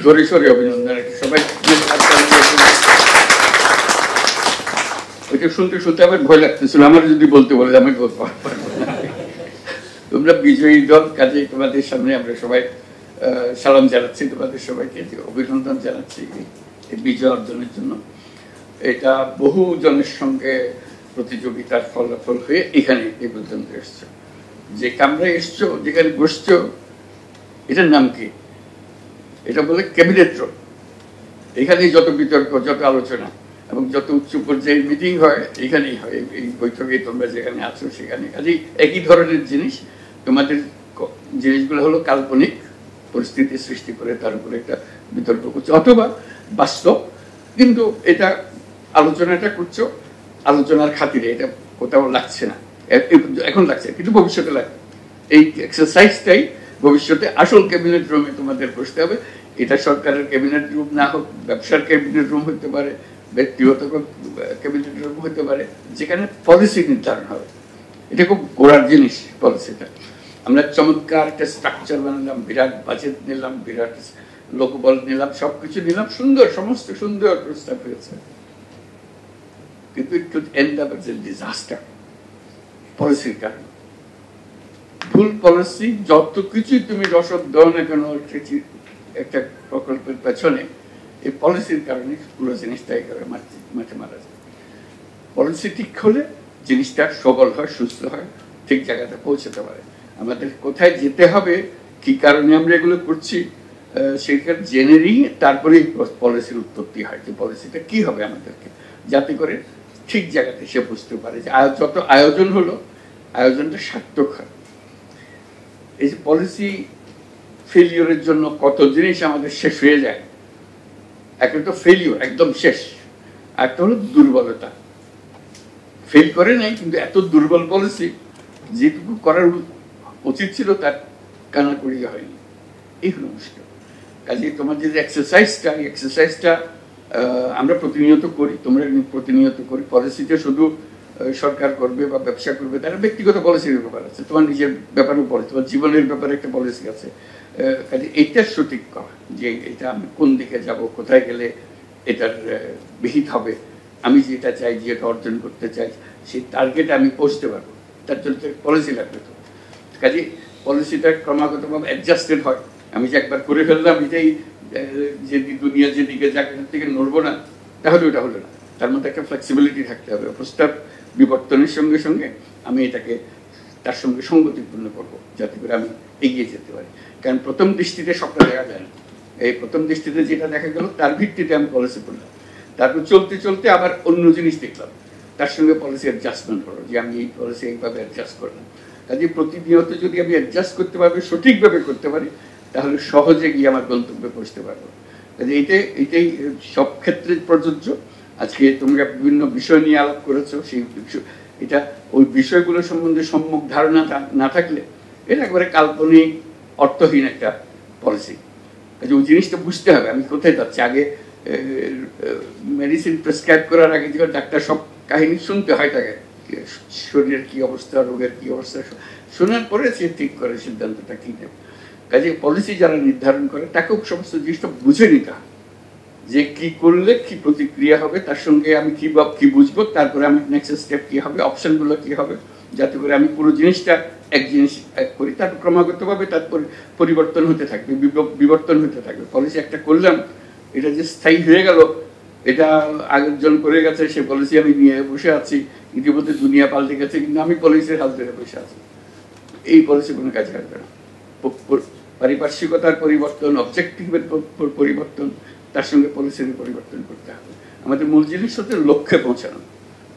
Sorry sorry অভিনন্দন সবাই। ওইটা শুনতে শুনতে আমার ভয় লাগতেছিল, আমার যদি বলতে বলে আমি বলতে পারবো না। তোমরা বিজয়ী দল, কাজে তোমাদের সামনে আমরা সবাই সালাম জানাচ্ছি, তোমাদের সবাইকে অভিনন্দন জানাচ্ছি এই বিজয় অর্জনের জন্য। এটা বহু জনের সঙ্গে প্রতিযোগিতার ফলাফল হয়ে এখানে এই পর্যন্ত এসছো। যে কামরায় এসছো, যেখানে বসছো, এটার নাম কি? এটা বলে ক্যাবিনেট রুম। এখানেই যত বিতর্ক, যত আলোচনা এবং যত উচ্চ পর্যায়ের মিটিং হয় এখানেই হয়। এই বৈঠকে তোমরা যেখানে আছো সেখানে কাজেই একই ধরনের জিনিস। তোমাদের জিনিসগুলো হলো কাল্পনিক পরিস্থিতি সৃষ্টি করে তার উপরে একটা বিতর্ক করছো, অথবা বাস্তব, কিন্তু এটা আলোচনাটা করছো আলোচনার খাতিরে। এটা কোথাও লাগছে না, এখন লাগছে, কিন্তু ভবিষ্যতে লাগবে। এই এক্সারসাইজটাই ভবিষ্যতে আসল ক্যাবিনেট রুমে তোমাদের বসতে হবে। এটা সরকারের ক্যাবিনেট রুম না হোক, ব্যবসার ক্যাবিনেট রুম হতে পারে, ব্যক্তিগত ক্যাবিনেট রুম হতে পারে, যেখানে পলিসি নির্ধারণ হবে। এটা খুব গোড়ার জিনিস পলিসিটা। আমরা চমৎকার একটা স্ট্রাকচার বানালাম, বিরাট বাজেট নিলাম, বিরাট লোকবল নিলাম, সবকিছু নিলাম, সুন্দর, সমস্ত সুন্দর প্রস্তাব হয়েছে, কিন্তু it could end up as a disaster পলিসির কারণে। ভুল পলিসি, যত কিছুই তুমি রসদ দাও না কেন একটা প্রকল্পের পেছনে, এই পলিসির কারণে পুরো জিনিসটা একেবারে মাঠে মারা যায়। পলিসি ঠিক হলে জিনিসটা সবল হয়, সুস্থ হয়, ঠিক জায়গাতে পৌঁছাতে পারে। আমাদের কোথায় যেতে হবে, কি কারণে আমরা এগুলো করছি, সেটা জেনে নিয়ে তারপরেই পলিসির উৎপত্তি হয়, যে পলিসিটা কি হবে আমাদেরকে, যাতে করে ঠিক জায়গাতে সে বুঝতে পারে যে যত আয়োজন হলো, আয়োজনটা সার্থক হয়। এই যে পলিসি ফেলিওরের জন্য কত জিনিস আমাদের শেষ হয়ে যায়। একটা তো ফেলিওর, একদম শেষ, আর একটা হলো দুর্বলতা। ফেল করে নাই, কিন্তু এত দুর্বল পলিসি, যেটুকু করার উচিত ছিল তার কানাকড়ি হয়নি। এই হলো মুশকিল। কাজে তোমার যে এক্সারসাইজটা, এই এক্সারসাইজটা আমরা প্রতিনিয়ত করি, তোমরা প্রতিনিয়ত করি। পলিসিতে শুধু সরকার করবে বা ব্যবসা করবে, তারা ব্যক্তিগত পলিসির ব্যাপার আছে, তোমার নিজের ব্যাপারেও পলিসি, তোমার জীবনের ব্যাপারে একটা পলিসি আছে। কাজে এইটা সঠিক করা, যে এটা আমি কোন দিকে যাব, কোথায় গেলে এটার বিহিত হবে, আমি যেটা চাই, যেটা অর্জন করতে চাই, সেই টার্গেটে আমি পৌঁছতে পারবো, তার জন্য পলিসি লাগবে। তো কাজে পলিসিটা ক্রমাগতভাবে অ্যাডজাস্টেড হয়। আমি যে একবার করে ফেললাম, এটাই যে দুনিয়া যেদিকে যাকে থেকে নড়বো না, তাহলে ওটা হলো না। তার মধ্যে একটা ফ্লেক্সিবিলিটি থাকতে হবে। প্রস্তাব বিবর্তনের সঙ্গে সঙ্গে আমি এটাকে তার সঙ্গে সঙ্গতিপূর্ণ করবো, যাতে করে আমি এগিয়ে যেতে পারি। কারণ প্রথম দৃষ্টিতে সবটা দেখা যায় না। এই প্রথম দৃষ্টিতে যেটা দেখা গেল, তার ভিত্তিতে আমি পলিসি করলাম, তারপর চলতে চলতে আবার অন্য জিনিস দেখলাম, তার সঙ্গে পলিসি অ্যাডজাস্টমেন্ট হলো, যে আমি এই পলিসি এইভাবে অ্যাডজাস্ট করলাম। কাজে প্রতিনিয়ত যদি আমি অ্যাডজাস্ট করতে পারবো, সঠিকভাবে করতে পারি, তাহলে সহজে গিয়ে আমার গন্তব্যে পৌঁছতে পারবো। কাজে এটাই সব ক্ষেত্রে প্রযোজ্য। আজকে তোমরা বিভিন্ন বিষয় নিয়ে আলাপ করেছো, সেই এটা ওই বিষয়গুলো সম্বন্ধে সম্যক ধারণা না থাকলে এটা একবারে কাল্পনিক, অর্থহীন একটা পলিসি। কাজে ওই জিনিসটা বুঝতে হবে আমি কোথায় যাচ্ছি। আগে মেডিসিন প্রেসক্রাইব করার আগে যেগুলো ডাক্তার সব কাহিনী শুনতে হয় তাকে, শরীরের কি অবস্থা, রোগের কি অবস্থা, শোনার পরে সে ঠিক করে সিদ্ধান্তটা কি নেবে। কাজে পলিসি যারা নির্ধারণ করে তাকেও সমস্ত জিনিসটা বুঝে নিতে হয়, যে কি করলে কি প্রতিক্রিয়া হবে, তার সঙ্গে আমি কি বুঝবো, তারপরে আমি নেক্সট স্টেপ কি হবে, অপশনগুলো কি হবে, যাতে করে আমি পুরো জিনিসটা এক জিনিস করি। তারপর ক্রমাগতভাবে তার পরিবর্তন হতে থাকবে, বিবর্তন হতে থাকবে। পলিসি একটা করলাম, এটা যে স্থায়ী হয়ে গেল, এটা আগের করে গেছে, সে পলিসি আমি নিয়ে বসে আছি, ইতিমধ্যে দুনিয়া পাল্টে গেছে, কিন্তু আমি পলিসির হাল ধরে বসে আছি, এই পলিসি কোনো কাজে আসবে না। পারিপার্শ্বিকতার পরিবর্তন, অবজেক্টিভের পরিবর্তন, তার সঙ্গে পলিসির পরিবর্তন করতে হবে। আমাদের মূল জিনিস হচ্ছে লক্ষ্যে পৌঁছানো,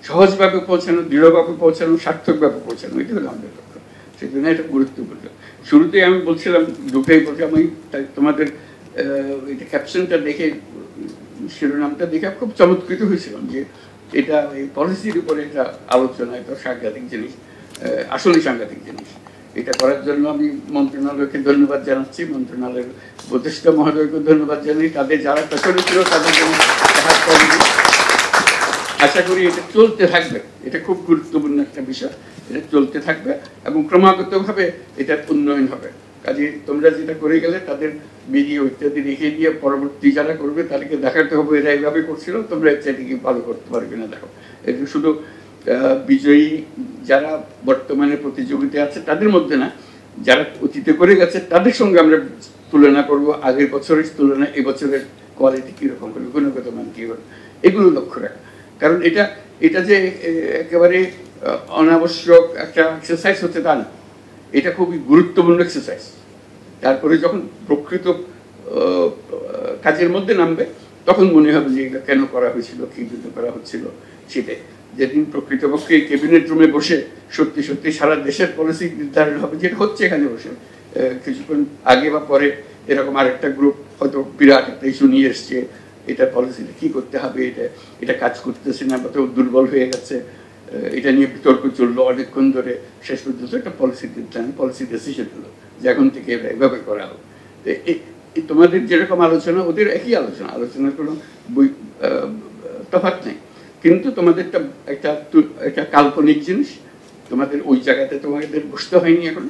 সহজভাবে পৌঁছানো, দৃঢ়ভাবে পৌঁছানো, সার্থকভাবে পৌঁছানো, এটি হলো আমাদের লক্ষ্য। সেই জন্য এটা গুরুত্বপূর্ণ। শুরুতেই আমি বলছিলাম, দুটোই বলছিলাম, আমি তোমাদের এটা ক্যাপশনটা দেখে, শিরোনামটা দেখে খুব চমৎকৃত হয়েছিলাম, যে এটা এই পলিসির উপরে এটা আলোচনা, এটা সাংঘাতিক জিনিস, আসলে সাংঘাতিক জিনিস। এটা করার জন্য আমি মন্ত্রণালয়কে ধন্যবাদ জানাচ্ছি, মন্ত্রণালয়ের উপদেষ্টা মহোদয়কে ধন্যবাদ জানাই, তাদের যারা পেছনে ছিল তাদের জন্য আশা করি এটা চলতে থাকবে। এটা খুব গুরুত্বপূর্ণ একটা বিষয়, এটা চলতে থাকবে এবং ক্রমাগতভাবে এটার উন্নয়ন হবে। কাজে তোমরা যেটা করে গেলে তাদের ভিডিও ইত্যাদি রেখে দিয়ে পরবর্তী যারা করবে তাদেরকে দেখাতে হবে এরা এইভাবে করছিল, তোমরা সেটিকে ভালো করতে পারবে না। দেখো, এটা শুধু বিজয়ী যারা বর্তমানে প্রতিযোগিতায় আছে তাদের মধ্যে না, যারা অতীতে করে গেছে তাদের সঙ্গে আমরা তুলনা করব, আগের বছরের তুলনায় এবছরের কোয়ালিটি কীরকম হবে, গুণগত মান কী হবে, এগুলো লক্ষ্য রাখা। কারণ এটা যে একেবারে অনাবশ্যক একটা এক্সারসাইজ হচ্ছে তা না, এটা খুবই গুরুত্বপূর্ণ এক্সারসাইজ। তারপরে যখন প্রকৃত কাজের মধ্যে নামবে তখন মনে হবে যে এটা কেন করা হয়েছিল, কী জন্য করা হচ্ছিল। সেটাই যেদিন প্রকৃতপক্ষে ক্যাবিনেট রুমে বসে সত্যি সত্যি সারা দেশের পলিসি নির্ধারণ হবে, যেটা হচ্ছে এখানে বসে কিছুক্ষণ আগে বা পরে এরকম আরেকটা গ্রুপ হয়তো বিরাট একটা ইস্যু নিয়ে এসছে, এটা পলিসিটা কী করতে হবে, এটা কাজ করতেছে না বা তো দুর্বল হয়ে গেছে, এটা নিয়ে বিতর্ক চললো অনেকক্ষণ ধরে, শেষ পর্যন্ত একটা পলিসি নির্ধারণ, পলিসি ডিসিশন হলো যে এখন থেকে এভাবে করা হোক। তোমাদের যেরকম আলোচনা ওদের একই আলোচনার কোনো তফাৎ নেই, কিন্তু তোমাদের একটা কাল্পনিক জিনিস, তোমাদের ওই জায়গাতে তোমাদের বসতে হয়নি এখন,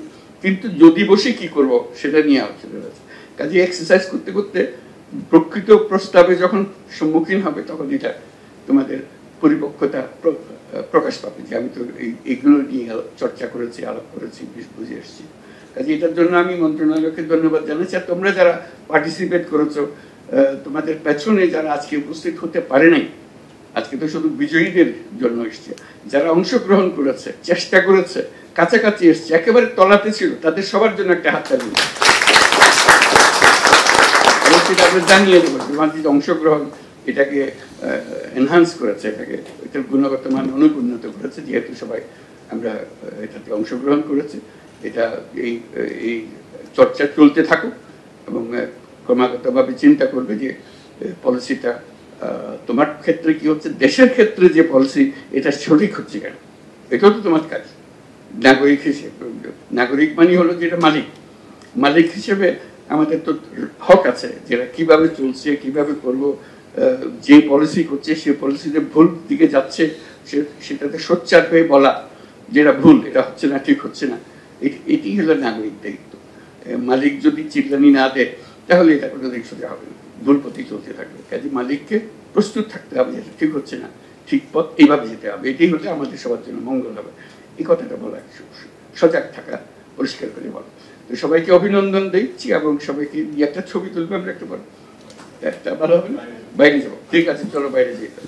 কিন্তু যদি বসে কি করব সেটা নিয়ে আলোচনা আছে। কাজে এক্সারসাইজ করতে করতে প্রকৃত প্রস্তাবে যখন সম্মুখীন হবে তখন এটা তোমাদের পরিপক্কতা প্রকাশ পাবে যে আমি তো এইগুলো নিয়ে চর্চা করেছি, আলাপ করেছি, বুঝে এসেছি। কাজে এটার জন্য আমি মন্ত্রণালয়কে ধন্যবাদ জানাচ্ছি। আর তোমরা যারা পার্টিসিপেট করেছো, তোমাদের পেছনে যারা আজকে উপস্থিত হতে পারে নাই, আজকে তো শুধু বিজয়ীদের জন্য এসছে, যারা অংশগ্রহণ করেছে, চেষ্টা করেছে, কাছাকাছি এসছে, একেবারে তলাতে ছিল, তাদের সবার জন্য একটা হাততালি জানিয়ে দেবো। তোমাদের অংশগ্রহণ এটাকে এনহান্স করেছে, এটার গুণগত মান অনেক উন্নত করেছে, যেহেতু সবাই আমরা এটাতে অংশগ্রহণ করেছি। এটা এই চর্চা চলতে থাকুক এবং ক্রমাগতভাবে চিন্তা করবে যে পলিসিটা তোমার ক্ষেত্রে কি হচ্ছে, দেশের ক্ষেত্রে যে পলিসি এটা সঠিক হচ্ছে কেন, এটাও তো তোমার কাজ। নাগরিক হিসেবে, নাগরিক মানে হলো যেটা মালিক হিসেবে আমাদের তো হক আছে যেটা কিভাবে চলছে, কিভাবে করবো, যে পলিসি করছে সে পলিসিতে ভুল দিকে যাচ্ছে সেটাতে সোচ্চার হয়ে বলা যেটা ভুল, এটা হচ্ছে না, ঠিক হচ্ছে না, এটি হলো নাগরিক দায়িত্ব। মালিক যদি চিল্লানি না দেয় তাহলে এটা কোনো দিক সোজা হবে না, ভুল পথে চলতে থাকবে। কাজে মালিককে প্রস্তুত থাকতে হবে যেটা ঠিক হচ্ছে না, ঠিক পথ এইভাবে যেতে হবে, এটাই হলে আমাদের সবার জন্য মঙ্গল হবে। এই কথাটা বলা, সজাগ থাকা, পরিষ্কার করে বলা। তো সবাইকে অভিনন্দন দিচ্ছি এবং সবাইকে একটা ছবি তুলবে আমরা, একটা ভালো হবে না, বাইরে যাবো, ঠিক আছে চলো বাইরে যেতে।